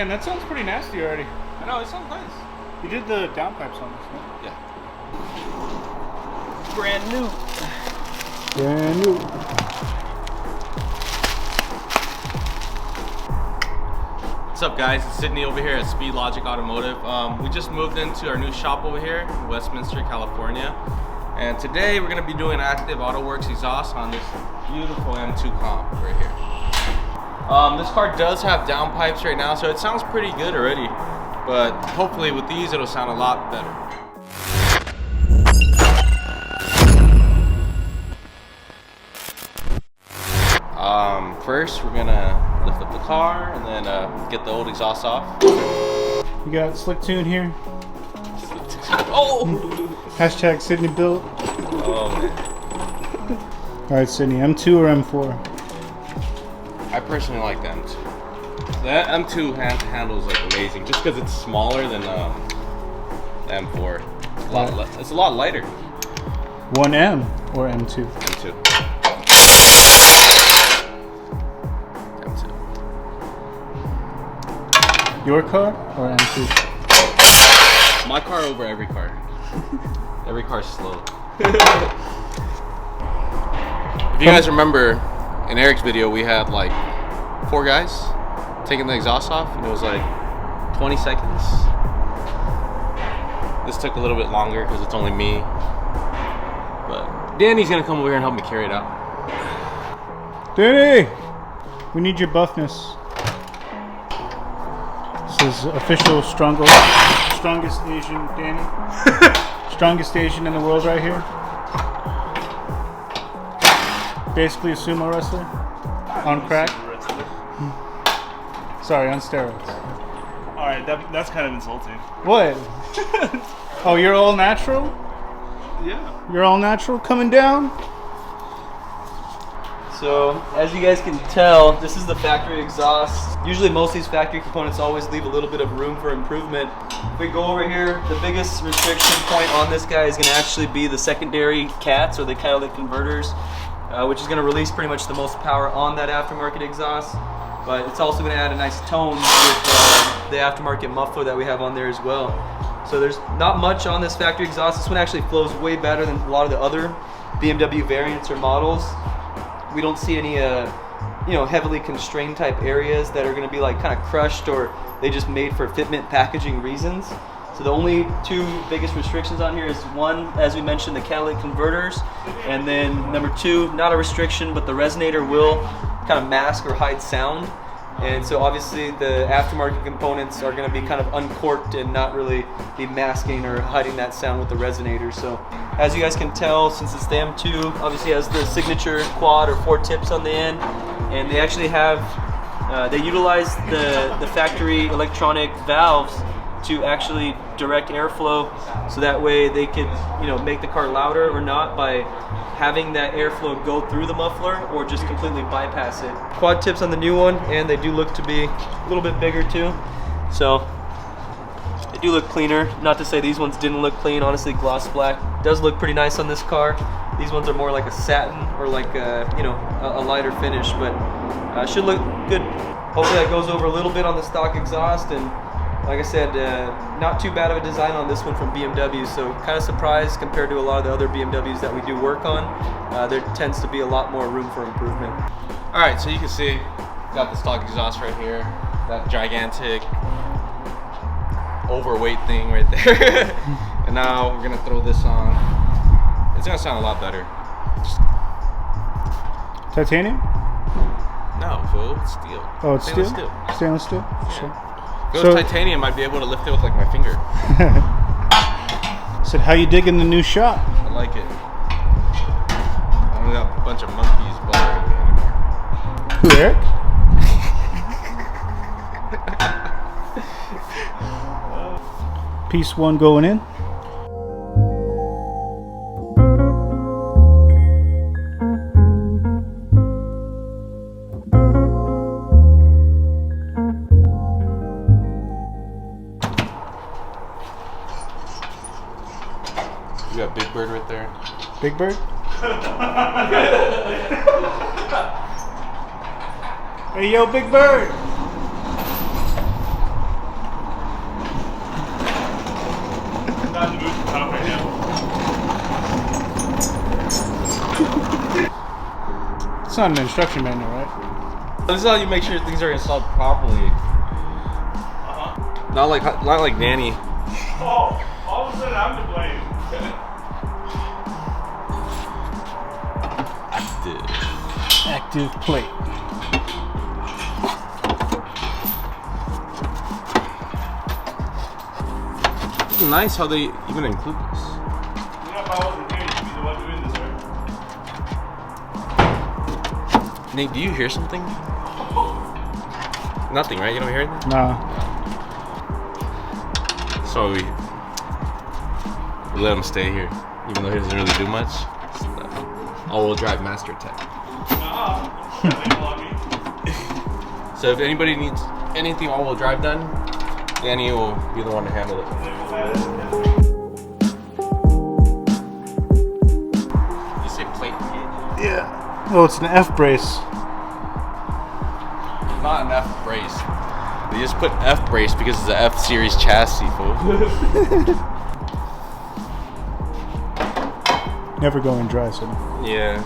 Man, that sounds pretty nasty already. I know, it sounds nice. You did the downpipes on this, right? Yeah. Brand new. Brand new. What's up, guys? It's Sydney over here at Logic Automotive. We just moved into our new shop over here in Westminster, California. And today we're going to be doing active Autowerke exhaust on this beautiful M2 comp right here. This car does have downpipes right now, so it sounds pretty good already. But hopefully with these it'll sound a lot better. First we're gonna lift up the car and then get the old exhaust off. You got slick tune here. Oh! Hashtag Sydney built. Oh man. Alright Sydney, M2 or M4? I personally like the M2. The M2 handles like amazing, just because it's smaller than the M4. It's a lot lighter. 1M or M2? M2. Your car or M2? My car over every car. Every car's slow. If you guys remember, in Eric's video, we had like 4 guys taking the exhaust off, and it was like 20 seconds. This took a little bit longer because it's only me. But Danny's gonna come over here and help me carry it out. Danny! We need your buffness. This is official strongest Asian Danny. Strongest Asian in the world right here. Basically a sumo wrestler. On crack. Sorry, on steroids. Alright, that's kind of insulting. What? Oh, you're all natural? Yeah. You're all natural coming down? So, as you guys can tell, this is the factory exhaust. Usually most of these factory components always leave a little bit of room for improvement. If we go over here, the biggest restriction point on this guy is going to actually be the secondary cats, or the catalytic converters, which is going to release pretty much the most power on that aftermarket exhaust. But it's also going to add a nice tone with the aftermarket muffler that we have on there as well. So there's not much on this factory exhaust. This one actually flows way better than a lot of the other BMW variants or models. We don't see any heavily constrained type areas that are going to be like kind of crushed, or they just made for fitment packaging reasons. So the only 2 biggest restrictions on here is, one, as we mentioned, the catalytic converters, and then number 2, not a restriction, but the resonator will kind of mask or hide sound. And so obviously the aftermarket components are going to be kind of uncorked and not really be masking or hiding that sound with the resonator. So as you guys can tell, since it's the M2, obviously has the signature quad or 4 tips on the end, and they actually have, they utilize the factory electronic valves to actually direct airflow, so that way they could make the car louder or not by having that airflow go through the muffler, or just completely bypass it. Quad tips on the new one, and they do look to be a little bit bigger too, so they do look cleaner. Not to say these ones didn't look clean. Honestly, gloss black does look pretty nice on this car. These ones are more like a satin, or like a lighter finish, but should look good. Hopefully that goes over a little bit on the stock exhaust, and like I said, not too bad of a design on this one from BMW, so kind of surprised compared to a lot of the other BMWs that we do work on. There tends to be a lot more room for improvement. Alright, so you can see, got the stock exhaust right here. That gigantic, overweight thing right there. And now we're going to throw this on. It's going to sound a lot better. Titanium? No, fool, it's steel. Oh, it's Stainless steel? Stainless steel? Yeah. Sure. If it was titanium, I'd be able to lift it with like my finger. Said, how you digging the new shop? I like it. I don't got a bunch of monkeys bothering me anymore. Who, Eric? Piece 1 going in. You got Big Bird right there. Big Bird? Hey, yo, Big Bird! It's not an instruction manual, right? This is how you make sure things are installed properly. Not like Danny. Oh, all of a sudden I'm to blame. Active plate. It's nice how they even include this. You know, if I wasn't here, you'd be the one doing this, right? Nate, do you hear something? Nothing, right? You don't hear anything? No. So we let him stay here, even though he doesn't really do much. It's all-wheel drive master tech. So if anybody needs anything all-wheel drive done, Danny will be the one to handle it. You say plate? Yeah. Oh, it's an F brace. Not an F brace. They just put F brace because it's an F series chassis, fool. Never go in dry, so. Yeah.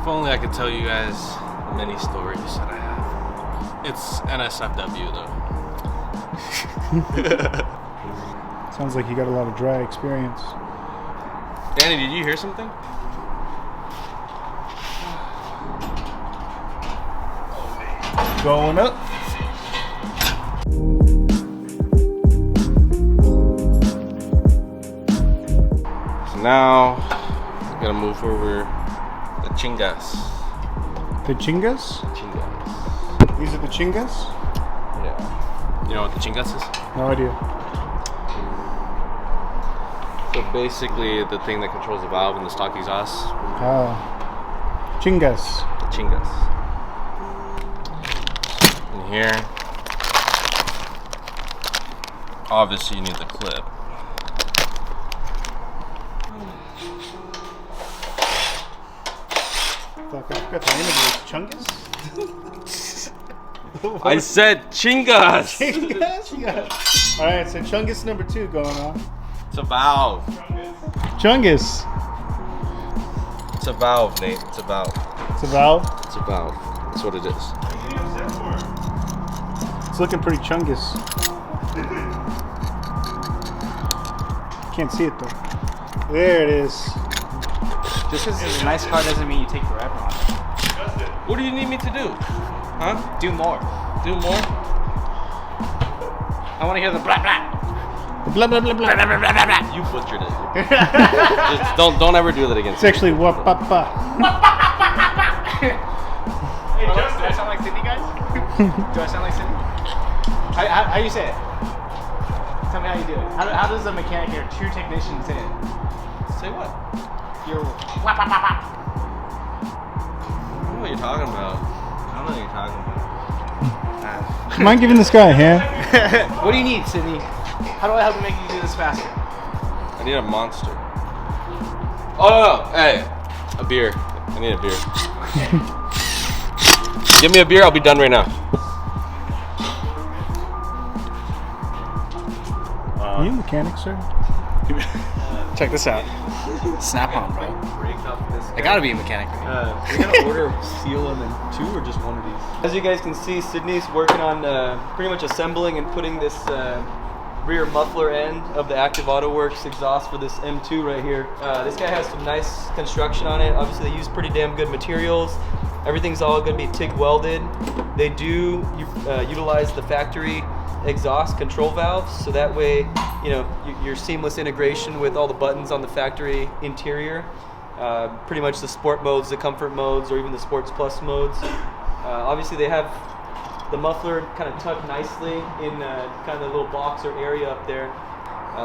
If only I could tell you guys the many stories that I have. It's NSFW though. Sounds like you got a lot of dry experience. Danny, did you hear something? Going up. So now we're gonna move over the chingas. The chingas? Chingas. These are the chingas? Yeah. You know what the chingas is? No idea. So basically the thing that controls the valve in the stock exhaust. Ah. Chingas. The chingas. In here, obviously you need the clip. Fuck, I forgot the name of it. Chungus? I said chingas! Chungus? Yeah. Alright, so Chungus number 2 going on. It's a valve. Chungus. It's a valve, Nate. It's a valve. It's a valve. It's a valve. That's what it is. It's looking pretty chungus. Can't see it though. There it is. Just because it's a nice car doesn't mean you take forever on it. What do you need me to do? Huh? Do more. Do more? I want to hear the blah blah. Blah blah blah blah. You butchered it. Just don't ever do that again. It's actually wap pa pa. Hey, Justin. Do I sound like Sydney, guys? Do I sound like Sydney? How you say it? Tell me how you do it. How does a mechanic or a true technician say it? Say what? You're I don't know what you're talking about. I don't know what you're talking about. Come on, giving this guy a hand. What do you need, Sydney? How do I help you make you do this faster? I need a monster. Oh no! Hey, a beer. I need a beer. Give me a beer. I'll be done right now. Are you a mechanic, sir? Check this out. Snap on, bro. I gotta be a mechanic. We're gonna order seal and then 2 or just one of these. As you guys can see, Sydney's working on pretty much assembling and putting this rear muffler end of the Active Autowerks exhaust for this M2 right here. This guy has some nice construction on it. Obviously they use pretty damn good materials. Everything's all gonna be TIG welded. They do utilize the factory exhaust control valves, so that way, you know, your seamless integration with all the buttons on the factory interior. Pretty much the sport modes, the comfort modes, or even the sports plus modes. Obviously they have the muffler kind of tucked nicely in kind of the little box or area up there.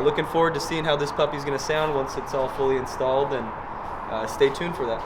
Looking forward to seeing how this puppy's going to sound once it's all fully installed, and stay tuned for that.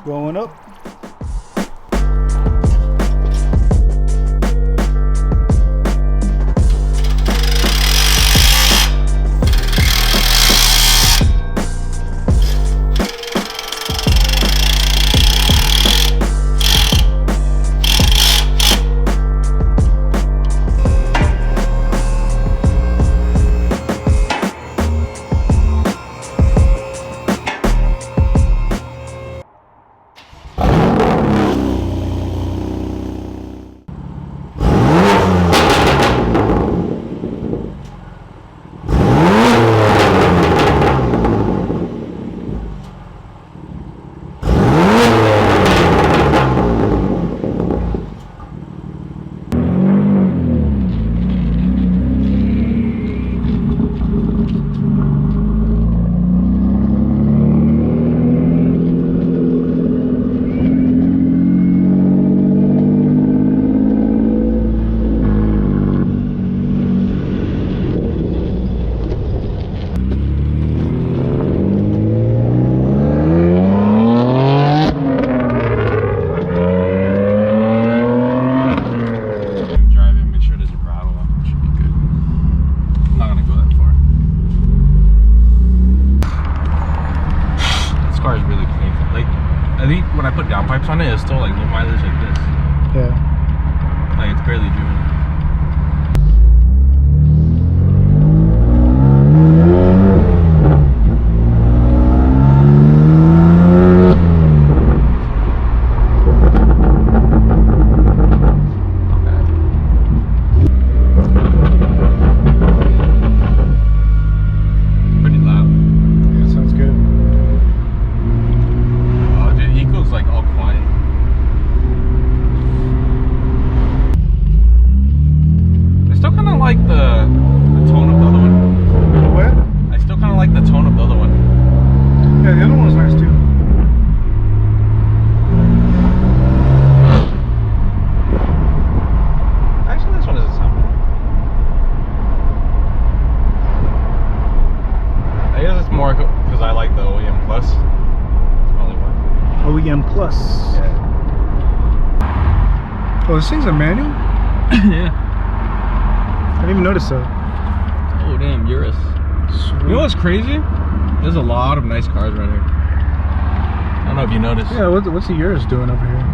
Going up. when I put downpipes on it, it's still like low mileage like this. Yeah. Like it's barely driven. Like the tone of the other one. What? I still kind of like the tone of the other one. Yeah, the other one was nice too. Actually, this one doesn't sound bad. I guess it's more because I like the OEM Plus. That's probably why. OEM Plus. Yeah. Oh, this thing's a manual? Yeah. I didn't even notice that. Oh damn, Urus. Sweet. You know what's crazy? There's a lot of nice cars right here. I don't know if you noticed. Yeah, what's the Urus doing over here?